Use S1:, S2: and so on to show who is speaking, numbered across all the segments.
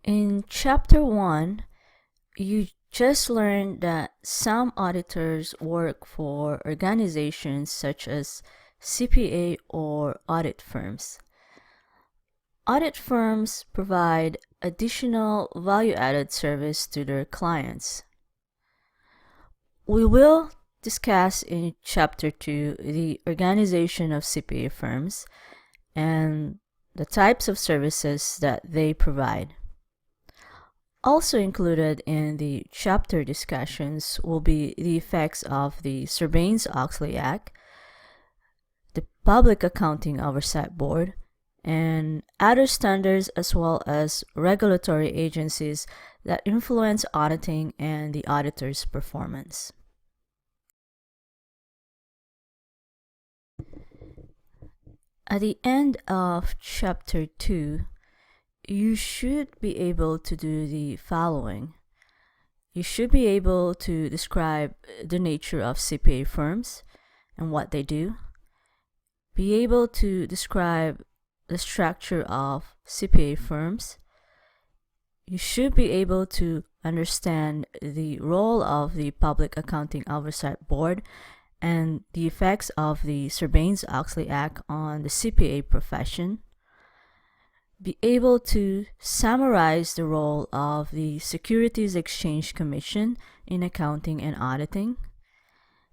S1: In Chapter 1, you just learned that some auditors work for organizations such as CPA or audit firms. Audit firms provide additional value-added service to their clients. We will discuss in Chapter 2 the organization of CPA firms and the types of services that they provide. Also included in the chapter discussions will be the effects of the Sarbanes-Oxley Act, the Public Accounting Oversight Board, and other standards as well as regulatory agencies that influence auditing and the auditor's performance. At the end of Chapter 2, you should be able to do the following. You should be able to describe the nature of CPA firms and what they do. Be able to describe the structure of CPA firms. You should be able to understand the role of the Public Accounting Oversight Board and the effects of the Sarbanes-Oxley Act on the CPA profession. Be able to summarize the role of the Securities Exchange Commission in accounting and auditing.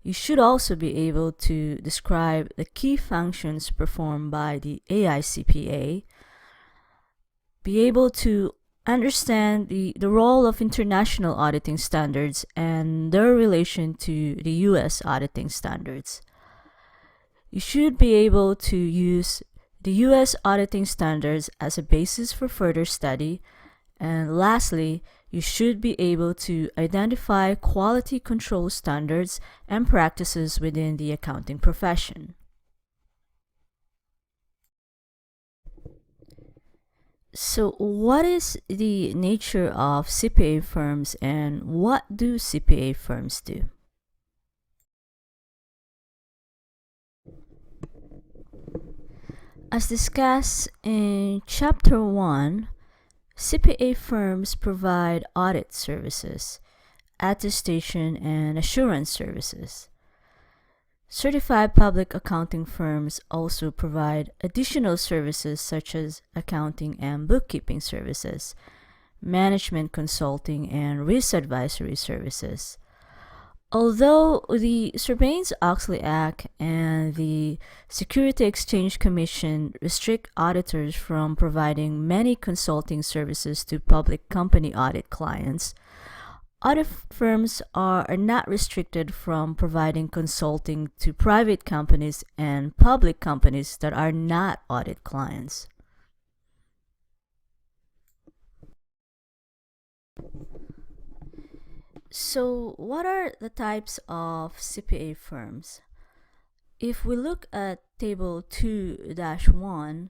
S1: You should also be able to describe the key functions performed by the AICPA. Be able to understand the role of international auditing standards and their relation to the US auditing standards. You should be able to use the US auditing standards as a basis for further study. And lastly, you should be able to identify quality control standards and practices within the accounting profession. So what is the nature of CPA firms and what do CPA firms do? As discussed in Chapter 1, CPA firms provide audit services, attestation and assurance services. Certified public accounting firms also provide additional services such as accounting and bookkeeping services, management consulting, and risk advisory services. Although the Sarbanes-Oxley Act and the Securities Exchange Commission restrict auditors from providing many consulting services to public company audit clients, audit firms are not restricted from providing consulting to private companies and public companies that are not audit clients. So, what are the types of CPA firms? If we look at Table 2-1,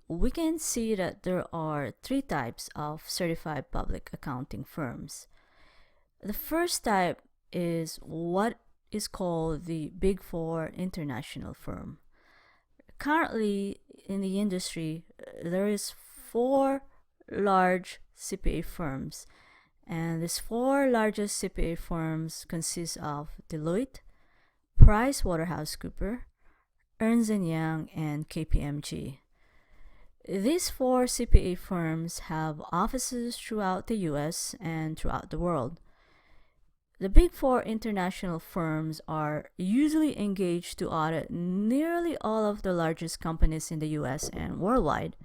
S1: we can see that there are three types of certified public accounting firms. The first type is what is called the Big Four international firm. Currently, in the industry, there is 4 large CPA firms, and these 4 largest CPA firms consist of Deloitte, PricewaterhouseCoopers, Ernst & Young, and KPMG. These 4 CPA firms have offices throughout the US and throughout the world. The Big Four international firms are usually engaged to audit nearly all of the largest companies in the US and worldwide.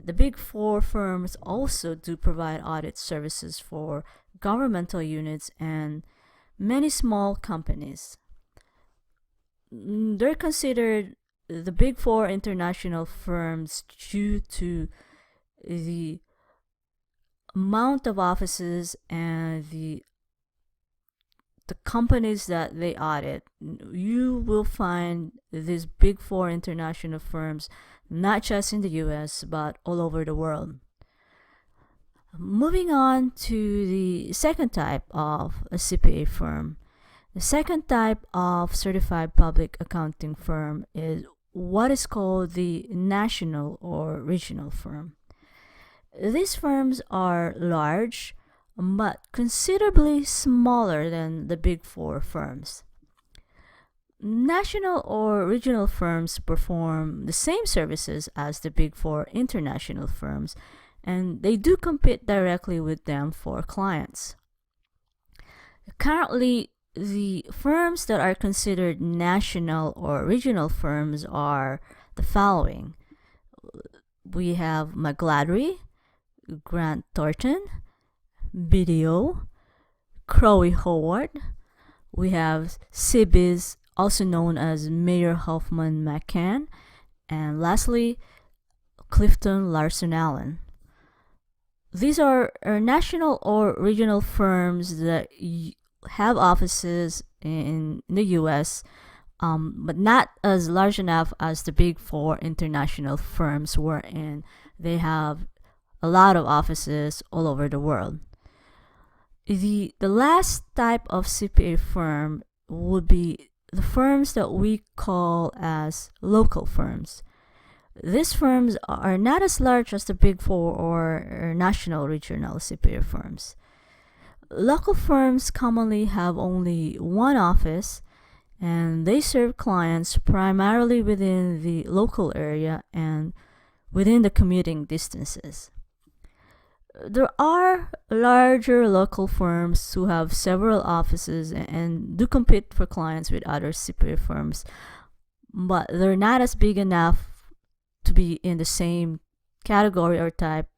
S1: The Big Four firms also do provide audit services for governmental units and many small companies. They're considered the Big Four international firms due to the amount of offices and the companies that they audit. You will find these Big Four international firms not just in the US but all over the world. Moving on to the second type of a CPA firm. The second type of certified public accounting firm is what is called the national or regional firm. These firms are large, but considerably smaller than the Big Four firms. National or regional firms perform the same services as the Big Four international firms, and they do compete directly with them for clients. Currently, the firms that are considered national or regional firms are the following. We have McGladrey, Grant Thornton, BDO, Crowley Howard. We have CBIZ, also known as Mayer Hoffman McCann, and lastly, Clifton Larson Allen. These are national or regional firms that have offices in the US, but not as large enough as the Big Four international firms were in. They have a lot of offices all over the world. The last type of CPA firm would be the firms that we call as local firms. These firms are not as large as the Big Four or national regional CPA firms. Local firms commonly have only one office, and they serve clients primarily within the local area and within the commuting distances. There are larger local firms who have several offices and do compete for clients with other CPA firms, but they're not as big enough to be in the same category or type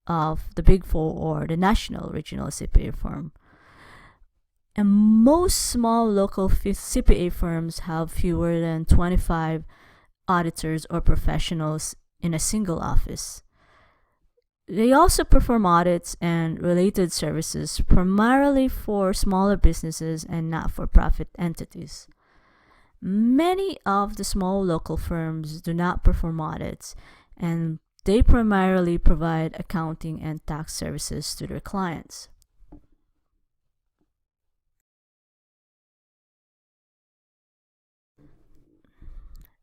S1: of the Big Four or the national regional CPA firm. And most small local CPA firms have fewer than 25 auditors or professionals in a single office. They also perform audits and related services primarily for smaller businesses and not-for-profit entities. Many of the small local firms do not perform audits, and they primarily provide accounting and tax services to their clients.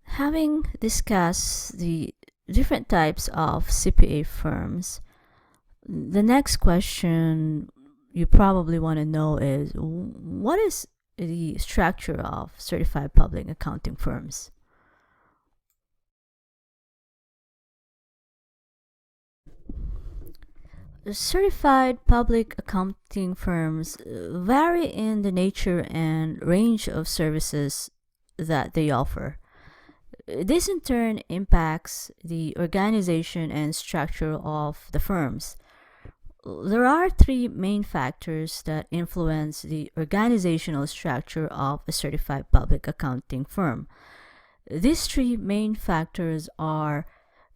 S1: Having discussed the different types of CPA firms, the next question you probably want to know is, what is the structure of certified public accounting firms? Certified public accounting firms vary in the nature and range of services that they offer. This in turn impacts the organization and structure of the firms. There are three main factors that influence the organizational structure of a certified public accounting firm. These three main factors are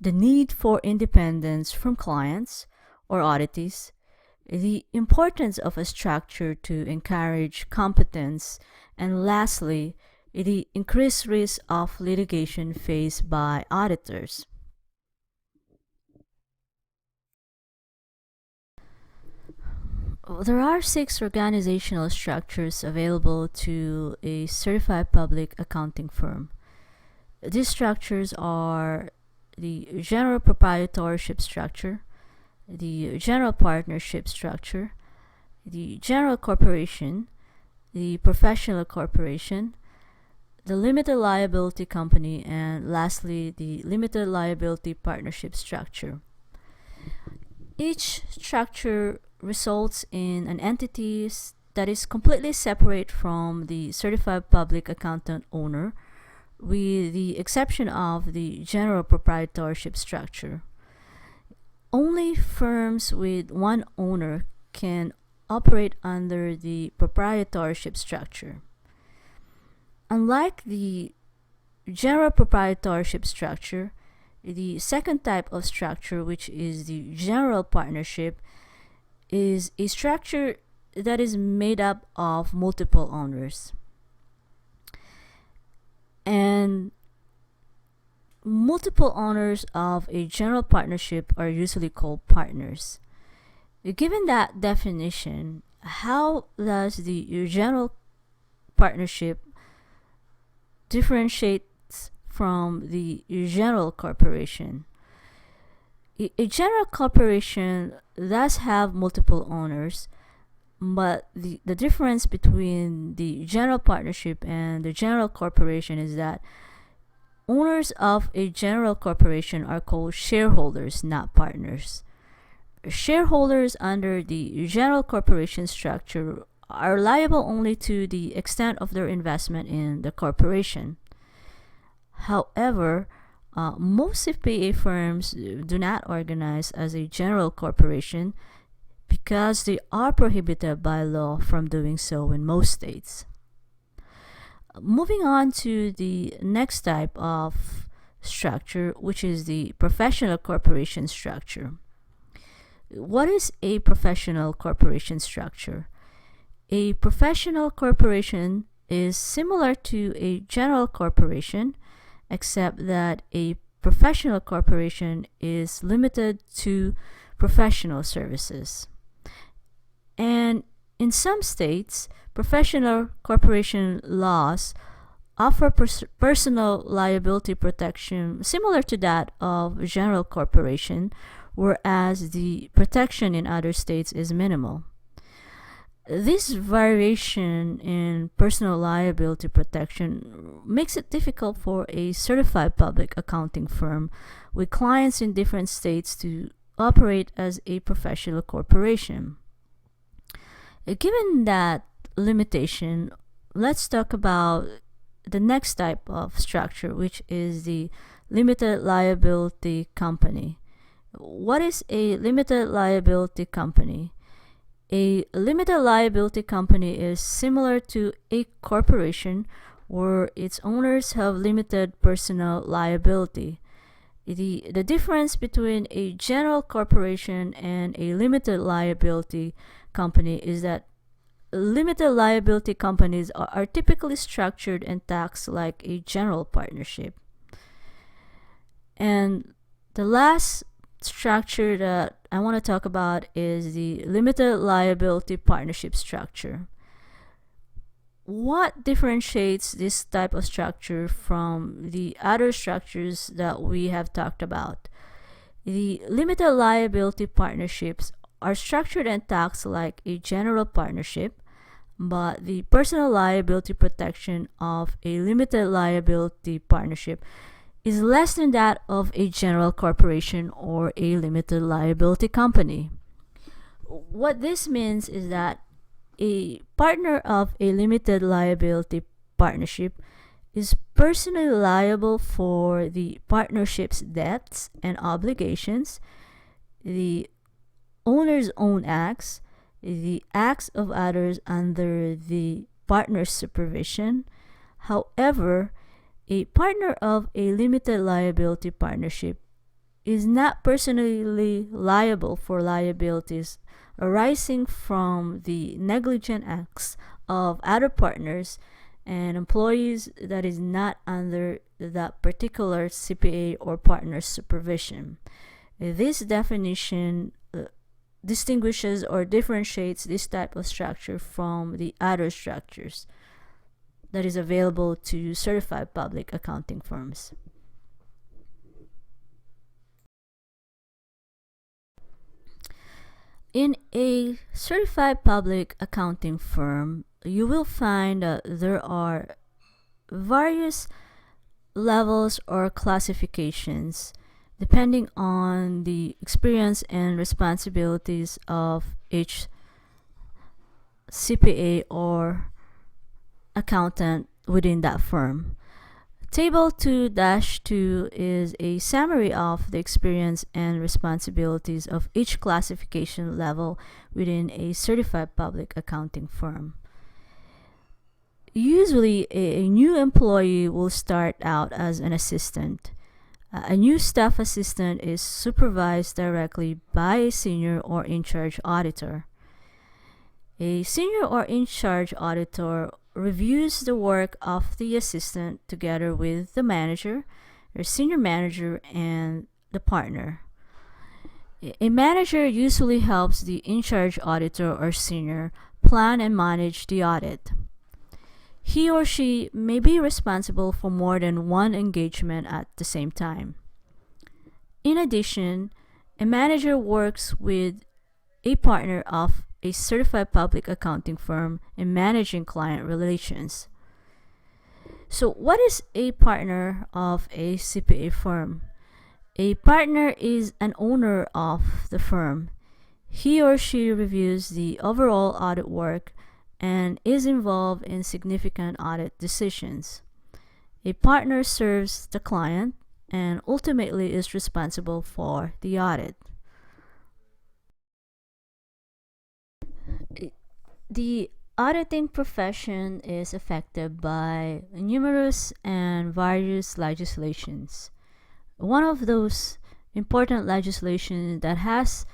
S1: the need for independence from clients or auditees, the importance of a structure to encourage competence, and lastly, the increased risk of litigation faced by auditors. There are 6 organizational structures available to a certified public accounting firm. These structures are the general proprietorship structure, the general partnership structure, the general corporation, the professional corporation, the limited liability company, and lastly, the limited liability partnership structure. Each structure results in an entity that is completely separate from the certified public accountant owner, with the exception of the general proprietorship structure. Only firms with one owner can operate under the proprietorship structure. Unlike the general proprietorship structure, the second type of structure, which is the general partnership, is a structure that is made up of multiple owners. And multiple owners of a general partnership are usually called partners. Given that definition, how does the general partnership differentiate from the general corporation? A general corporation does have multiple owners, but the difference between the general partnership and the general corporation is that owners of a general corporation are called shareholders, not partners. Shareholders under the general corporation structure are liable only to the extent of their investment in the corporation. However, most CPA firms do not organize as a general corporation because they are prohibited by law from doing so in most states. Moving on to the next type of structure, which is the professional corporation structure. What is a professional corporation structure? A professional corporation is similar to a general corporation, except that a professional corporation is limited to professional services. And in some states, professional corporation laws offer personal liability protection similar to that of general corporation, whereas the protection in other states is minimal. This variation in personal liability protection makes it difficult for a certified public accounting firm with clients in different states to operate as a professional corporation. Given that limitation, let's talk about the next type of structure, which is the limited liability company. What is a limited liability company? A limited liability company is similar to a corporation where its owners have limited personal liability. The difference between a general corporation and a limited liability company is that limited liability companies are typically structured and taxed like a general partnership. And the last structure that I want to talk about is the limited liability partnership structure. What differentiates this type of structure from the other structures that we have talked about? The limited liability partnerships are structured and taxed like a general partnership, but the personal liability protection of a limited liability partnership is less than that of a general corporation or a limited liability company. What this means is that a partner of a limited liability partnership is personally liable for the partnership's debts and obligations, the owner's own acts, the acts of others under the partner's supervision. However, a partner of a limited liability partnership is not personally liable for liabilities arising from the negligent acts of other partners and employees that is not under that particular CPA or partner's supervision. This definition distinguishes or differentiates this type of structure from the other structures that is available to certified public accounting firms. In a certified public accounting firm, you will find that there are various levels or classifications depending on the experience and responsibilities of each CPA or accountant within that firm. Table 2-2 is a summary of the experience and responsibilities of each classification level within a certified public accounting firm. Usually, a new employee will start out as an assistant. A new staff assistant is supervised directly by a senior or in-charge auditor. A senior or in-charge auditor reviews the work of the assistant together with the manager, or senior manager, and the partner. A manager usually helps the in-charge auditor or senior plan and manage the audit. He or she may be responsible for more than one engagement at the same time. In addition, A manager works with a partner of a certified public accounting firm in managing client relations. So what is a partner of a CPA firm? A partner is an owner of the firm. He or she reviews the overall audit work and is involved in significant audit decisions. A partner serves the client and ultimately is responsible for the audit. The auditing profession is affected by numerous and various legislations. One of those important legislation that has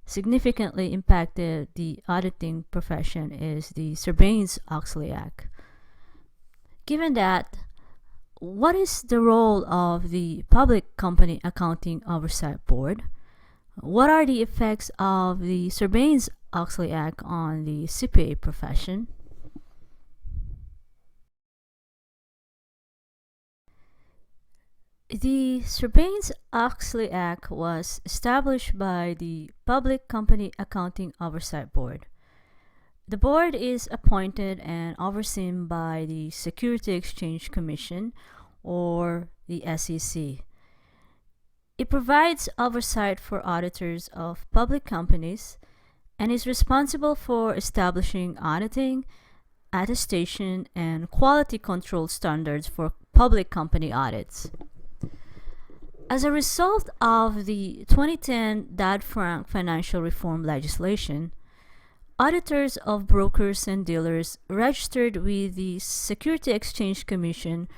S1: significantly impacted the auditing profession is the Sarbanes-Oxley Act. Given that, what is the role of the Public Company Accounting Oversight Board? What are the effects of the Sarbanes-Oxley Act on the CPA profession? The Sarbanes-Oxley Act was established by the Public Company Accounting Oversight Board. The board is appointed and overseen by the Securities Exchange Commission, or the SEC. It provides oversight for auditors of public companies and is responsible for establishing auditing, attestation, and quality control standards for public company audits. As a result of the 2010 Dodd-Frank financial reform legislation, auditors of brokers and dealers registered with the Securities Exchange Commission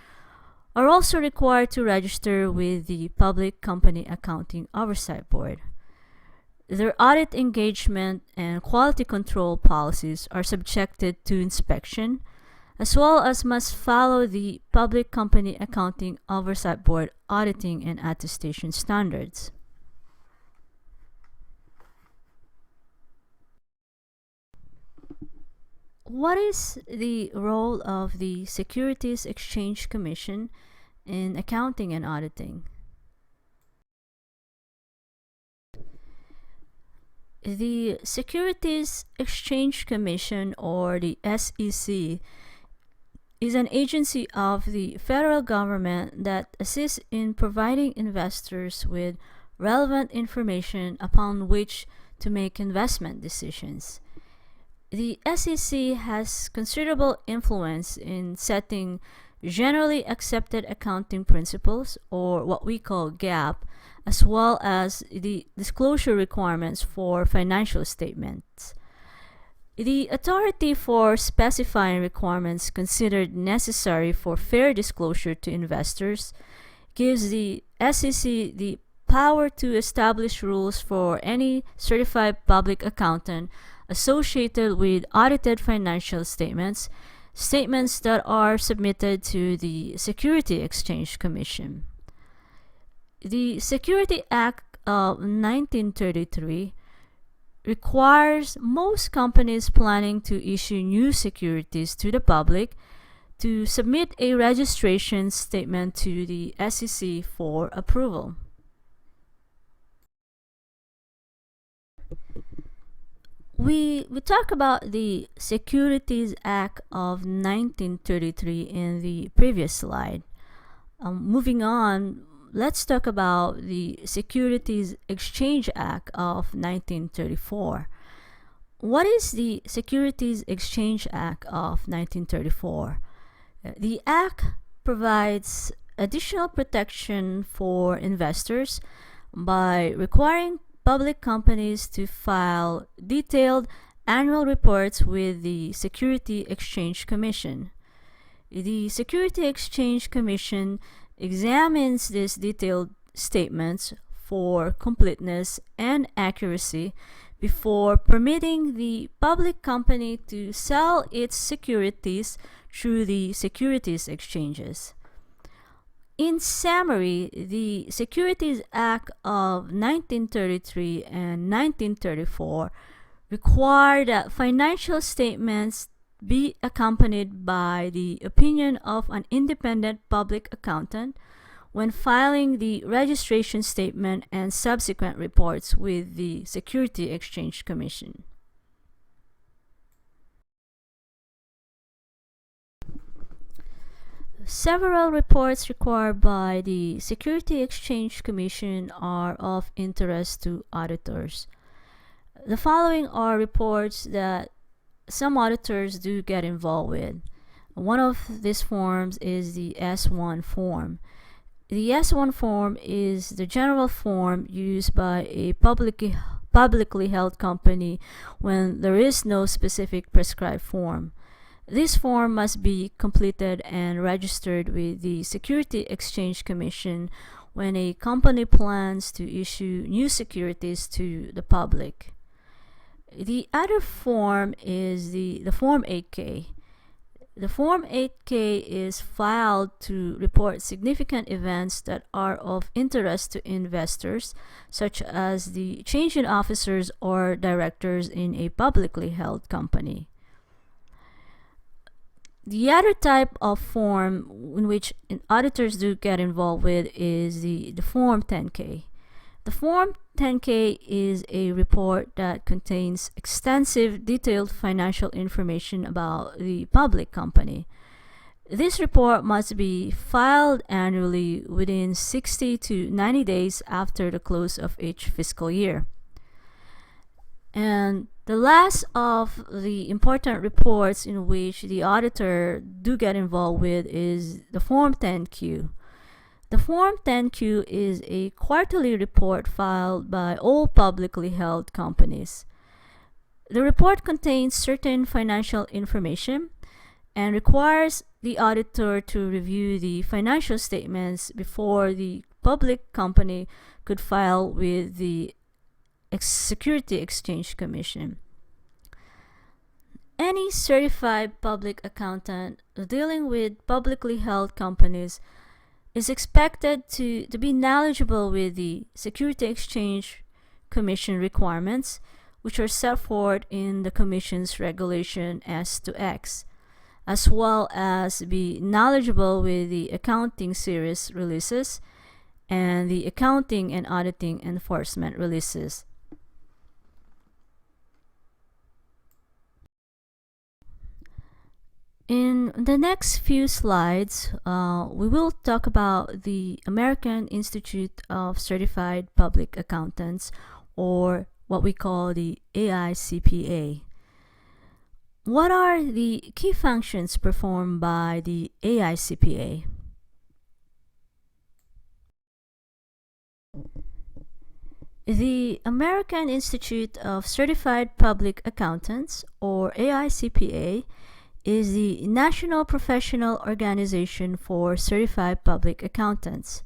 S1: are also required to register with the Public Company Accounting Oversight Board. Their audit engagement and quality control policies are subjected to inspection, as well as must follow the Public Company Accounting Oversight Board auditing and attestation standards. What is the role of the Securities Exchange Commission in accounting and auditing? The Securities Exchange Commission, or the SEC, is an agency of the federal government that assists in providing investors with relevant information upon which to make investment decisions. The SEC has considerable influence in setting generally accepted accounting principles, or what we call GAAP, as well as the disclosure requirements for financial statements. The authority for specifying requirements considered necessary for fair disclosure to investors gives the SEC the power to establish rules for any certified public accountant associated with audited financial statements, statements that are submitted to the Securities Exchange Commission. The Securities Act of 1933 requires most companies planning to issue new securities to the public to submit a registration statement to the SEC for approval. We talked about the Securities Act of 1933 in the previous slide. Moving on, let's talk about the Securities Exchange Act of 1934. What is the Securities Exchange Act of 1934? The Act provides additional protection for investors by requiring public companies to file detailed annual reports with the Securities Exchange Commission. The Securities Exchange Commission examines these detailed statements for completeness and accuracy before permitting the public company to sell its securities through the securities exchanges. In summary, the Securities Act of 1933 and 1934 require that financial statements be accompanied by the opinion of an independent public accountant, when filing the registration statement and subsequent reports with the Securities Exchange Commission. Several reports required by the Securities Exchange Commission are of interest to auditors. The following are reports that some auditors do get involved with. One of these forms is the S1 form. The S1 form is the general form used by a publicly held company when there is no specific prescribed form. This form must be completed and registered with the Securities Exchange Commission when a company plans to issue new securities to the public. The other form is the Form 8K. The Form 8K is filed to report significant events that are of interest to investors, such as the change in officers or directors in a publicly held company. The other type of form in which auditors do get involved with is the Form 10K. The Form 10K is a report that contains extensive detailed financial information about the public company. This report must be filed annually within 60 to 90 days after the close of each fiscal year. And the last of the important reports in which the auditor do get involved with is the Form 10Q. The Form 10Q is a quarterly report filed by all publicly held companies. The report contains certain financial information and requires the auditor to review the financial statements before the public company could file with the Securities Exchange Commission. Any certified public accountant dealing with publicly held companies is expected to be knowledgeable with the Securities Exchange Commission requirements, which are set forth in the Commission's Regulation S-X, as well as be knowledgeable with the Accounting Series releases and the Accounting and Auditing Enforcement releases. In the next few slides, we will talk about the American Institute of Certified Public Accountants, or what we call the AICPA. What are the key functions performed by the AICPA? The American Institute of Certified Public Accountants, or AICPA, is the national professional organization for certified public accountants.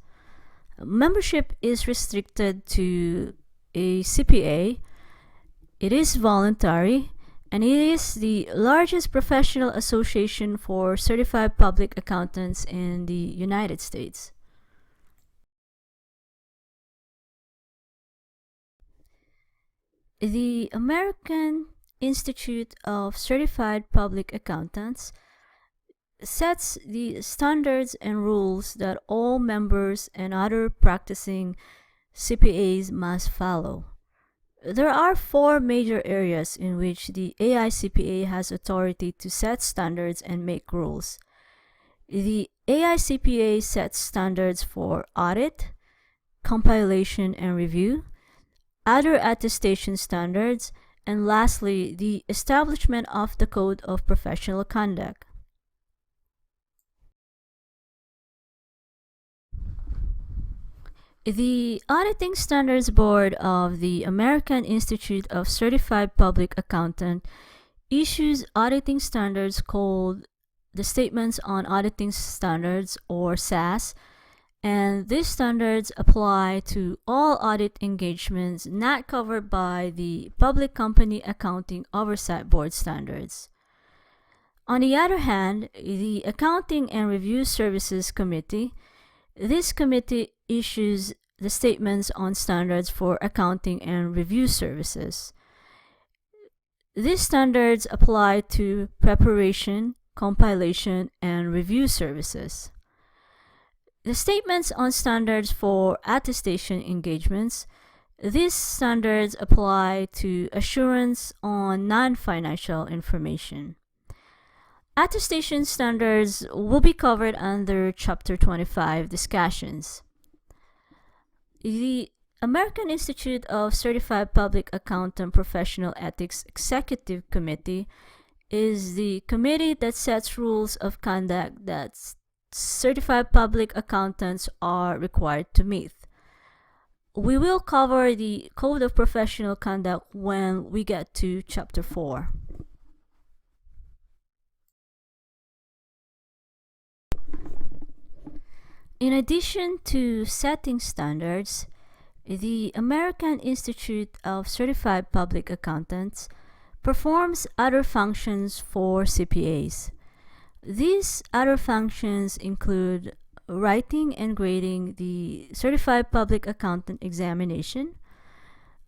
S1: Membership is restricted to a CPA. It is voluntary, and it is the largest professional association for certified public accountants in the United States. The American Institute of Certified Public Accountants sets the standards and rules that all members and other practicing CPAs must follow. There are 4 major areas in which the AICPA has authority to set standards and make rules. The AICPA sets standards for audit, compilation and review, other attestation standards, and lastly, the establishment of the Code of Professional Conduct. The Auditing Standards Board of the American Institute of Certified Public Accountant issues auditing standards called the Statements on Auditing Standards, or SAS, and these standards apply to all audit engagements not covered by the Public Company Accounting Oversight Board standards. On the other hand, the Accounting and Review Services Committee, this committee issues the statements on standards for accounting and review services. These standards apply to preparation, compilation, and review services. The statements on standards for attestation engagements. These standards apply to assurance on non-financial information. Attestation standards will be covered under Chapter 25 discussions. The American Institute of Certified Public Accountant Professional Ethics Executive Committee is the committee that sets rules of conduct that certified public accountants are required to meet. We will cover the Code of Professional Conduct when we get to Chapter 4. In addition to setting standards, the American Institute of Certified Public Accountants performs other functions for CPAs. These other functions include writing and grading the Certified Public Accountant examination,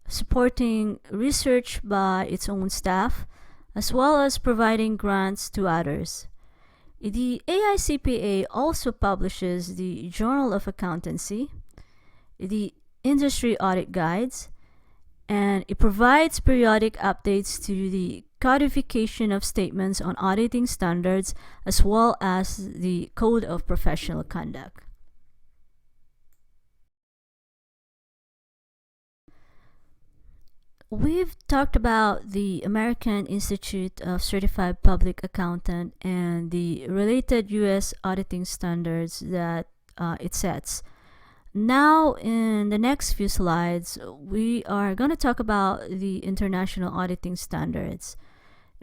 S1: supporting research by its own staff, as well as providing grants to others. The AICPA also publishes the Journal of Accountancy, the Industry Audit Guides, and it provides periodic updates to the codification of statements on auditing standards as well as the Code of Professional Conduct. We've talked about the American Institute of Certified Public Accountant and the related U.S. auditing standards that it sets. Now, in the next few slides, we are going to talk about the international auditing standards.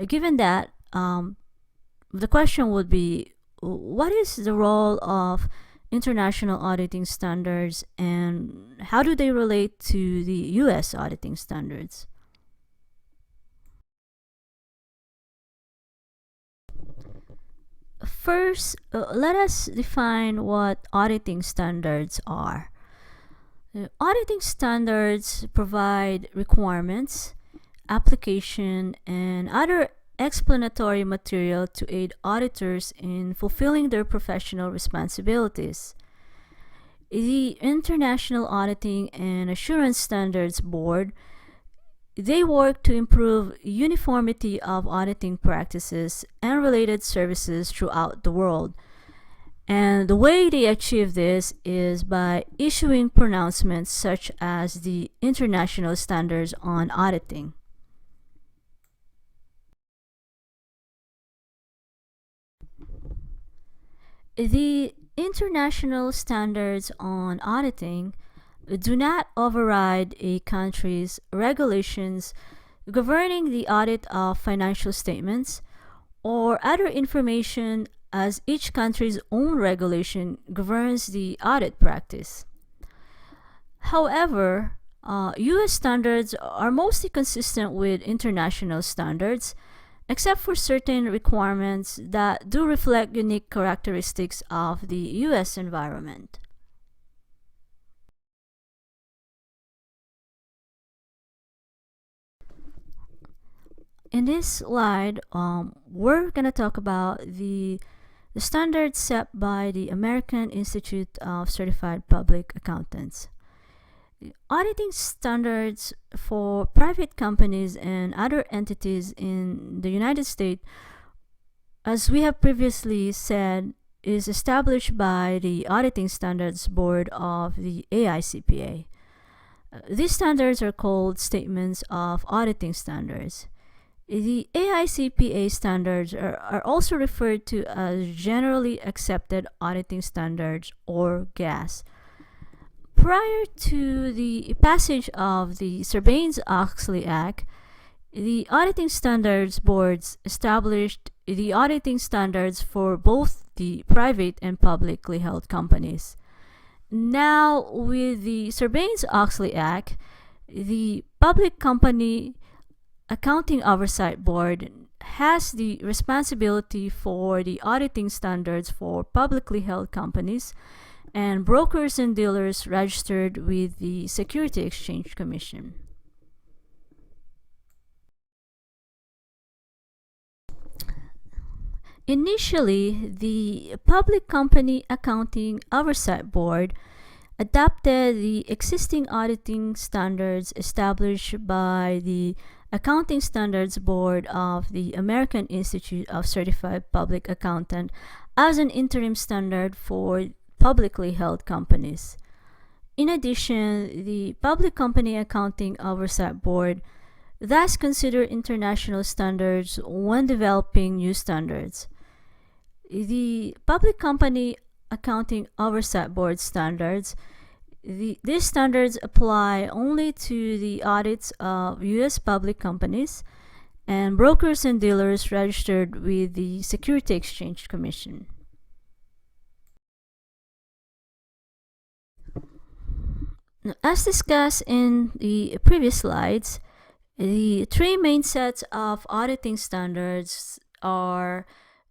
S1: Given that, the question would be, what is the role of international auditing standards and how do they relate to the U.S. auditing standards? First, let us define what auditing standards are. Auditing standards provide requirements, application, and other explanatory material to aid auditors in fulfilling their professional responsibilities. The International Auditing and Assurance Standards Board, they work to improve uniformity of auditing practices and related services throughout the world. And the way they achieve this is by issuing pronouncements such as the International Standards on Auditing. The international standards on auditing do not override a country's regulations governing the audit of financial statements or other information, as each country's own regulation governs the audit practice. However, U.S. standards are mostly consistent with international standards, except for certain requirements that do reflect unique characteristics of the U.S. environment. In this slide, we're going to talk about the standards set by the American Institute of Certified Public Accountants. Auditing standards for private companies and other entities in the United States, as we have previously said, is established by the Auditing Standards Board of the AICPA. These standards are called Statements of Auditing Standards. The AICPA standards are also referred to as Generally Accepted Auditing Standards, or GAS. Prior to the passage of the Sarbanes-Oxley Act, the Auditing Standards Boards established the auditing standards for both the private and publicly held companies. Now, with the Sarbanes-Oxley Act, the Public Company Accounting Oversight Board has the responsibility for the auditing standards for publicly held companies and brokers and dealers registered with the Securities Exchange Commission. Initially, the Public Company Accounting Oversight Board adopted the existing auditing standards established by the Accounting Standards Board of the American Institute of Certified Public Accountant as an interim standard for publicly held companies. In addition, the Public Company Accounting Oversight Board thus considered international standards when developing new standards. The Public Company Accounting Oversight Board standards, these standards apply only to the audits of U.S. public companies and brokers and dealers registered with the Securities Exchange Commission. Now, as discussed in the previous slides, the three main sets of auditing standards are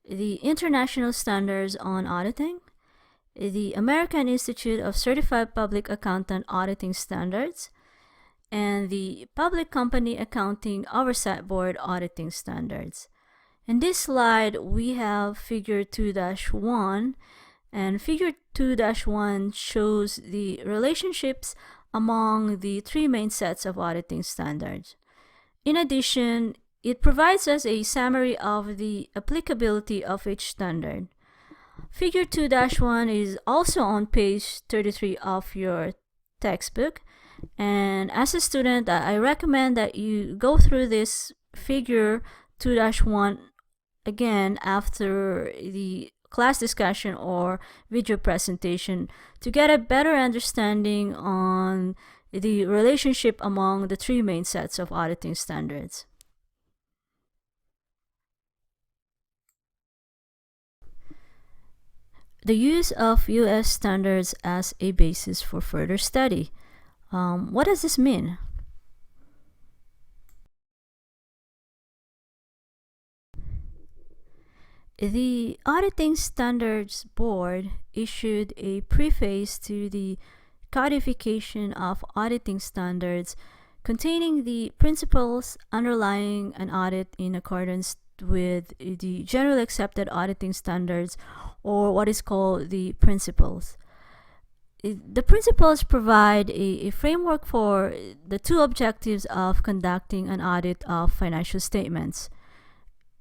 S1: the International Standards on Auditing, the American Institute of Certified Public Accountant Auditing Standards, and the Public Company Accounting Oversight Board Auditing Standards. In this slide, we have Figure 2-1, and Figure 2-1 shows the relationships among the three main sets of auditing standards. In addition, it provides us a summary of the applicability of each standard. Figure 2-1 is also on page 33 of your textbook, and as a student, I recommend that you go through this Figure 2-1 again after the class discussion or video presentation to get a better understanding on the relationship among the three main sets of auditing standards. The use of U.S. standards as a basis for further study. What does this mean? The Auditing Standards Board issued a preface to the Codification of Auditing Standards containing the principles underlying an audit in accordance with the Generally Accepted Auditing Standards, or what is called the principles. The principles provide a framework for the two objectives of conducting an audit of financial statements.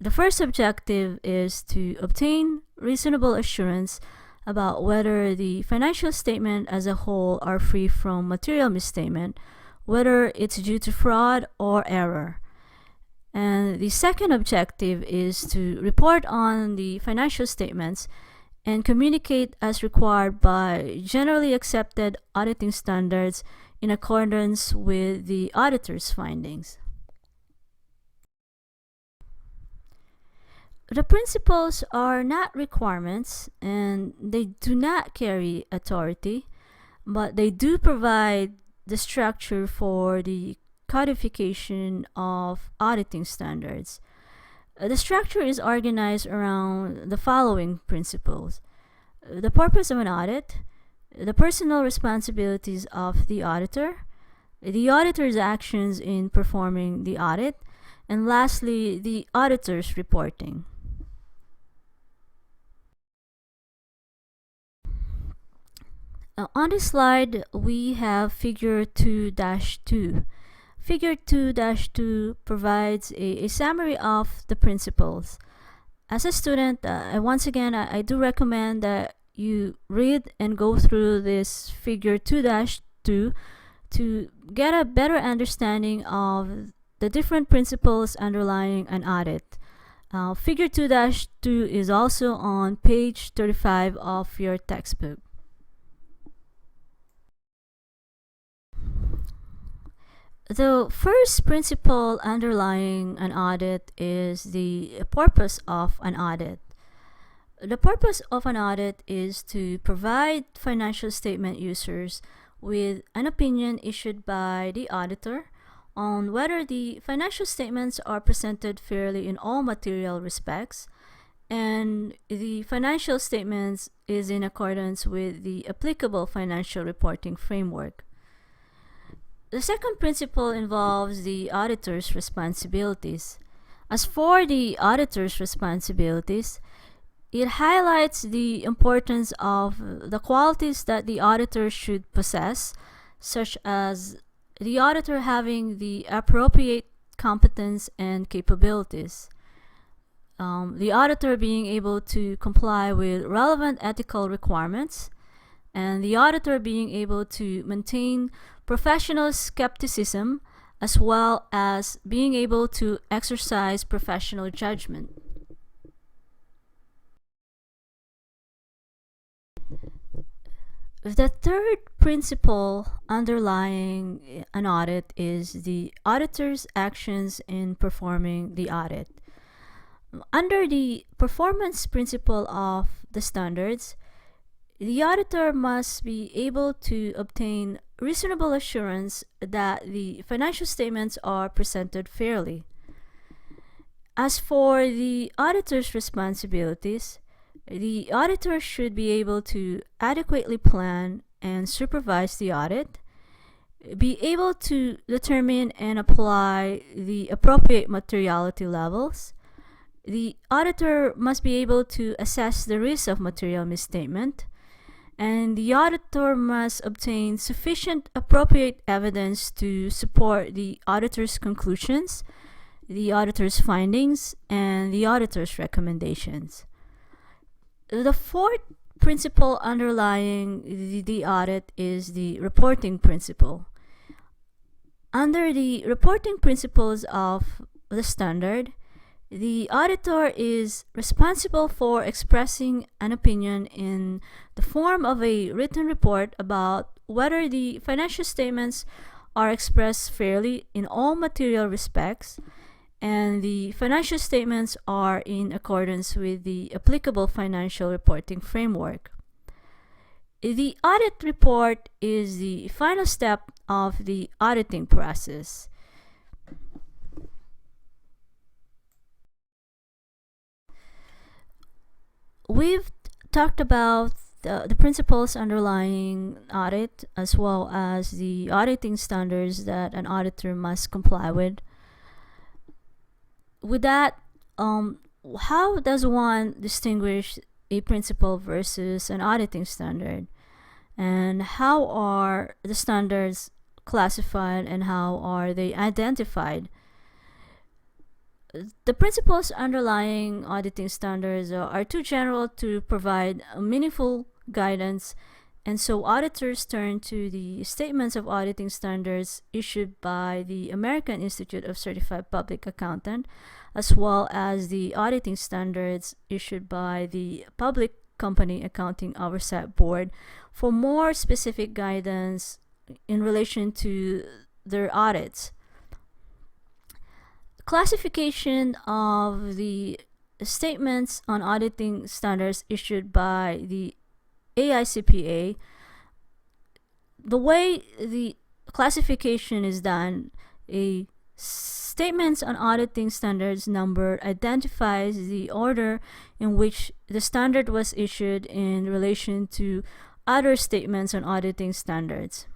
S1: The first objective is to obtain reasonable assurance about whether the financial statement as a whole are free from material misstatement, whether it's due to fraud or error. And the second objective is to report on the financial statements and communicate as required by generally accepted auditing standards in accordance with the auditor's findings. The principles are not requirements and they do not carry authority, but they do provide the structure for the codification of auditing standards. The structure is organized around the following principles: the purpose of an audit, the personal responsibilities of the auditor, the auditor's actions in performing the audit, and lastly, the auditor's reporting. On this slide, we have Figure 2-2. Figure 2-2 provides a summary of the principles. As a student, once again, I do recommend that you read and go through this Figure 2-2 to get a better understanding of the different principles underlying an audit. Figure 2-2 is also on page 35 of your textbook. The first principle underlying an audit is the purpose of an audit. The purpose of an audit is to provide financial statement users with an opinion issued by the auditor on whether the financial statements are presented fairly in all material respects and the financial statements is in accordance with the applicable financial reporting framework. The second principle involves the auditor's responsibilities. As for the auditor's responsibilities, it highlights the importance of the qualities that the auditor should possess, such as the auditor having the appropriate competence and capabilities, the auditor being able to comply with relevant ethical requirements, and the auditor being able to maintain professional skepticism as well as being able to exercise professional judgment. The third principle underlying an audit is the auditor's actions in performing the audit. Under the performance principle of the standards, the auditor must be able to obtain reasonable assurance that the financial statements are presented fairly. As for the auditor's responsibilities, the auditor should be able to adequately plan and supervise the audit, be able to determine and apply the appropriate materiality levels. The auditor must be able to assess the risk of material misstatement, and the auditor must obtain sufficient appropriate evidence to support the auditor's conclusions, the auditor's findings, and the auditor's recommendations. The fourth principle underlying the audit is the reporting principle. Under the reporting principles of the standard, the auditor is responsible for expressing an opinion in the form of a written report about whether the financial statements are expressed fairly in all material respects, and the financial statements are in accordance with the applicable financial reporting framework. The audit report is the final step of the auditing process. We've talked about the principles underlying audit as well as the auditing standards that an auditor must comply with. With that, how does one distinguish a principle versus an auditing standard? And how are the standards classified and how are they identified? The principles underlying auditing standards are too general to provide a meaningful guidance, and so auditors turn to the statements of auditing standards issued by the American Institute of Certified Public Accountant, as well as the auditing standards issued by the Public Company Accounting Oversight Board for more specific guidance in relation to their audits. Classification of the statements on auditing standards issued by the AICPA. The way the classification is done, a statements on auditing standards number identifies the order in which the standard was issued in relation to other statements on auditing standards.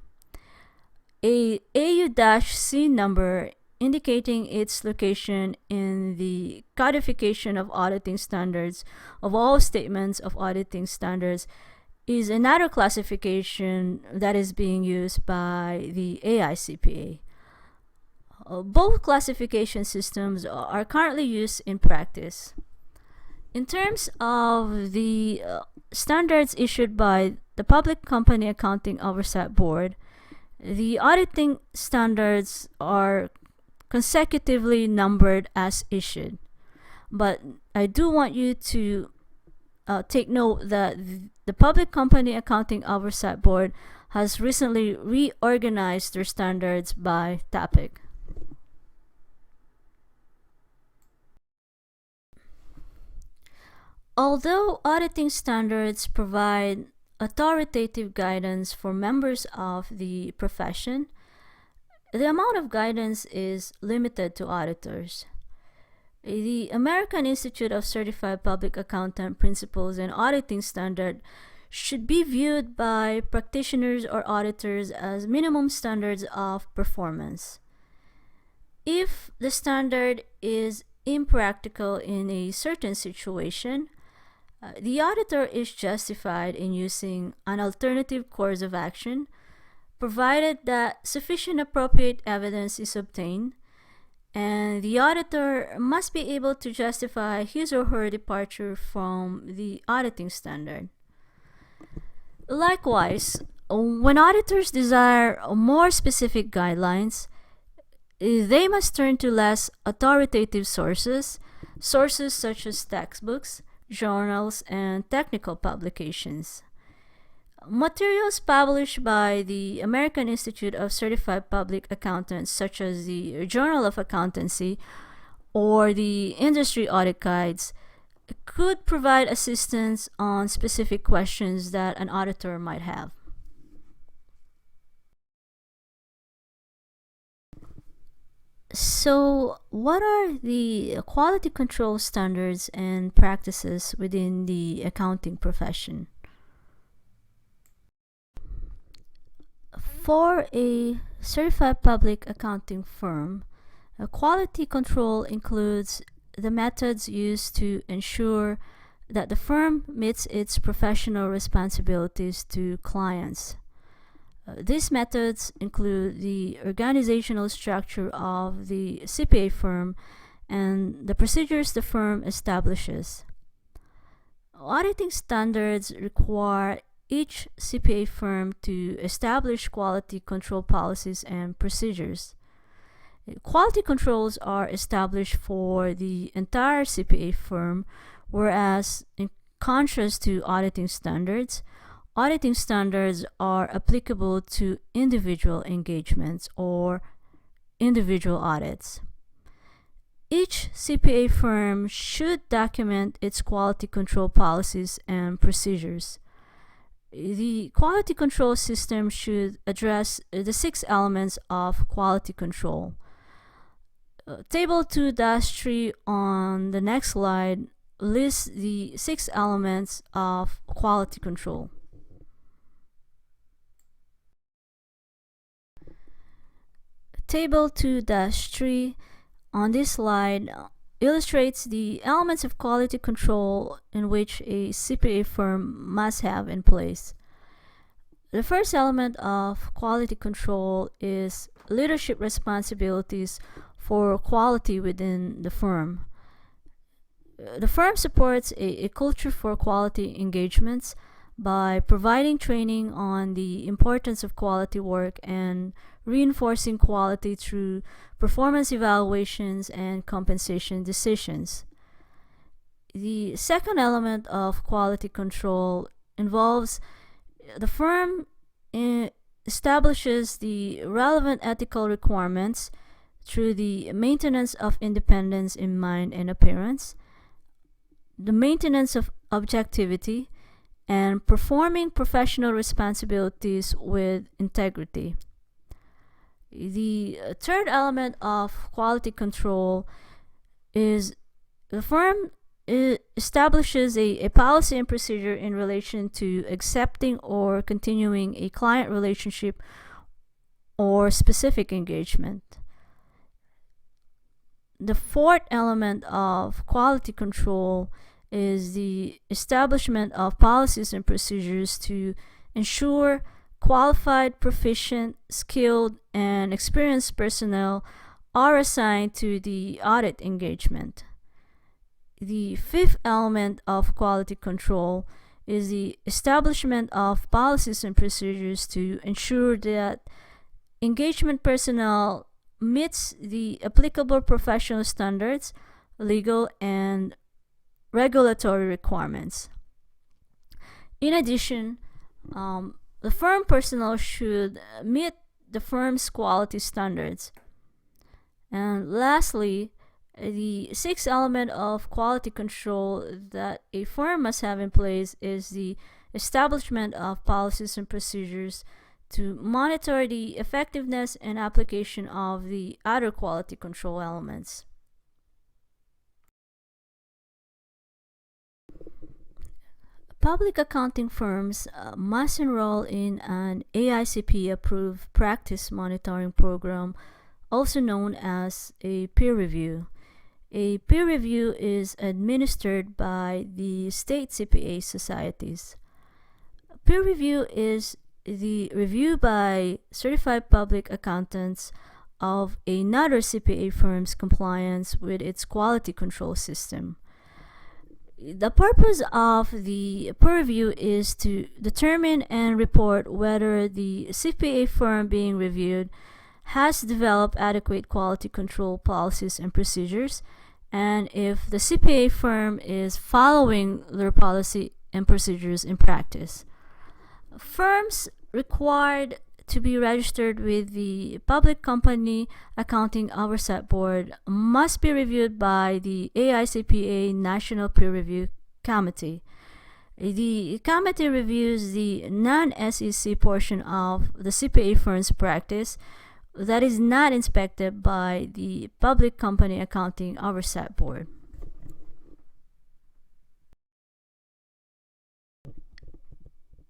S1: A AU-C number indicating its location in the codification of auditing standards of all statements of auditing standards is another classification that is being used by the AICPA. Both classification systems are currently used in practice. In terms of the standards issued by the Public Company Accounting Oversight Board, the auditing standards are consecutively numbered as issued. But I do want you to take note that the Public Company Accounting Oversight Board has recently reorganized their standards by topic. Although auditing standards provide authoritative guidance for members of the profession, the amount of guidance is limited to auditors. The American Institute of Certified Public Accountant Principles and Auditing Standard should be viewed by practitioners or auditors as minimum standards of performance. If the standard is impractical in a certain situation, the auditor is justified in using an alternative course of action, provided that sufficient appropriate evidence is obtained, and the auditor must be able to justify his or her departure from the auditing standard. Likewise, when auditors desire more specific guidelines, they must turn to less authoritative sources such as textbooks, journals, and technical publications. Materials published by the American Institute of Certified Public Accountants, such as the Journal of Accountancy or the Industry Audit Guides, could provide assistance on specific questions that an auditor might have. So, what are the quality control standards and practices within the accounting profession? For a certified public accounting firm, quality control includes the methods used to ensure that the firm meets its professional responsibilities to clients. These methods include the organizational structure of the CPA firm and the procedures the firm establishes. Auditing standards require each CPA firm to establish quality control policies and procedures. Quality controls are established for the entire CPA firm, whereas in contrast to auditing standards are applicable to individual engagements or individual audits. Each CPA firm should document its quality control policies and procedures. The quality control system should address the 6 elements of quality control. Table 2-3 on the next slide lists the 6 elements of quality control. Table 2-3 on this slide illustrates the elements of quality control in which a CPA firm must have in place. The first element of quality control is leadership responsibilities for quality within the firm. The firm supports a culture for quality engagements by providing training on the importance of quality work and reinforcing quality through performance evaluations and compensation decisions. The second element of quality control involves the firm establishes the relevant ethical requirements through the maintenance of independence in mind and appearance, the maintenance of objectivity, and performing professional responsibilities with integrity. The third element of quality control is the firm establishes a policy and procedure in relation to accepting or continuing a client relationship or specific engagement. The fourth element of quality control is the establishment of policies and procedures to ensure qualified, proficient, skilled, and experienced personnel are assigned to the audit engagement. The fifth element of quality control is the establishment of policies and procedures to ensure that engagement personnel meets the applicable professional standards, legal, and regulatory requirements. In addition, the firm personnel should meet the firm's quality standards. And lastly, the sixth element of quality control that a firm must have in place is the establishment of policies and procedures to monitor the effectiveness and application of the other quality control elements. Public accounting firms must enroll in an AICPA approved practice monitoring program, also known as a peer review. A peer review is administered by the state CPA societies. Peer review is the review by certified public accountants of another CPA firm's compliance with its quality control system. The purpose of the peer review is to determine and report whether the CPA firm being reviewed has developed adequate quality control policies and procedures, and if the CPA firm is following their policy and procedures in practice. Firms required to be registered with the Public Company Accounting Oversight Board must be reviewed by the AICPA National Peer Review Committee. The committee reviews the non-SEC portion of the CPA firm's practice that is not inspected by the Public Company Accounting Oversight Board.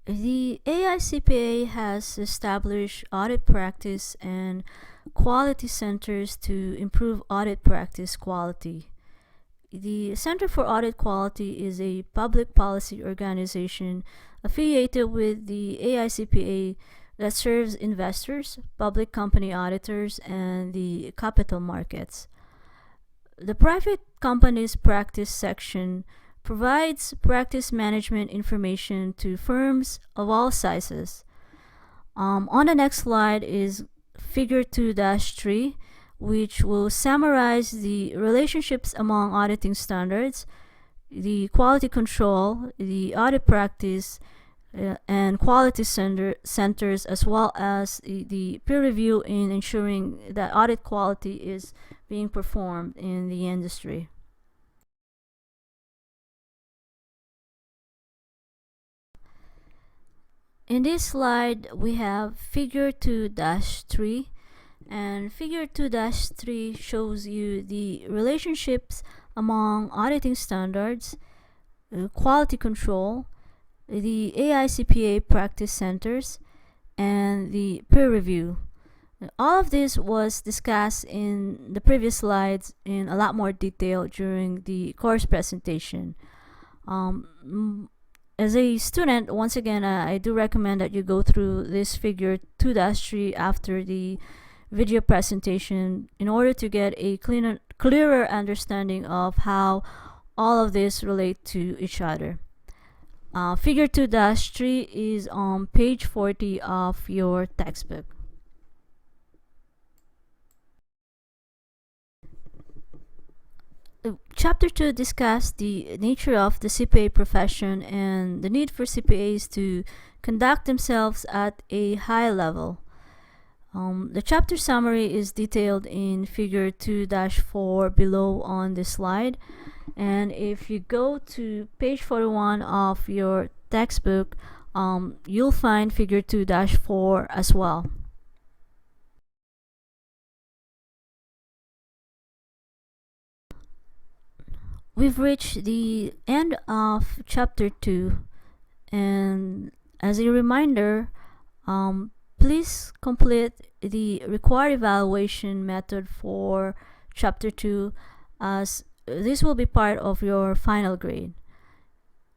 S1: The AICPA has established audit practice and quality centers to improve audit practice quality. The Center for Audit Quality is a public policy organization affiliated with the AICPA that serves investors, public company auditors, and the capital markets. The Private Companies Practice section provides practice management information to firms of all sizes. On the next slide is Figure 2-3, which will summarize the relationships among auditing standards, the quality control, the audit practice, and quality centers, as well as the peer review in ensuring that audit quality is being performed in the industry. In this slide, we have Figure 2-3, and Figure 2-3 shows you the relationships among auditing standards, quality control, the AICPA practice centers, and the peer review. All of this was discussed in the previous slides in a lot more detail during the course presentation. As a student, once again, I do recommend that you go through this Figure 2-3 after the video presentation in order to get a clearer understanding of how all of this relate to each other. Figure 2-3 is on page 40 of your textbook. Chapter 2 discussed the nature of the CPA profession and the need for CPAs to conduct themselves at a high level. The chapter summary is detailed in Figure 2-4 below on this slide, and if you go to page 41 of your textbook, you'll find Figure 2-4 as well. We've reached the end of Chapter 2, and as a reminder, please complete the required evaluation method for Chapter 2, as this will be part of your final grade.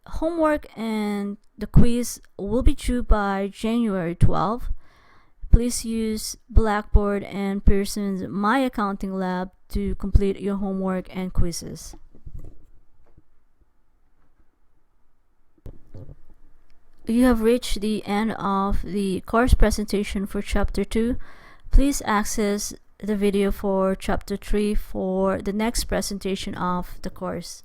S1: Homework and the quiz will be due by January 12. Please use Blackboard and Pearson's My Accounting Lab to complete your homework and quizzes. You have reached the end of the course presentation for Chapter 2. Please access the video for Chapter 3 for the next presentation of the course.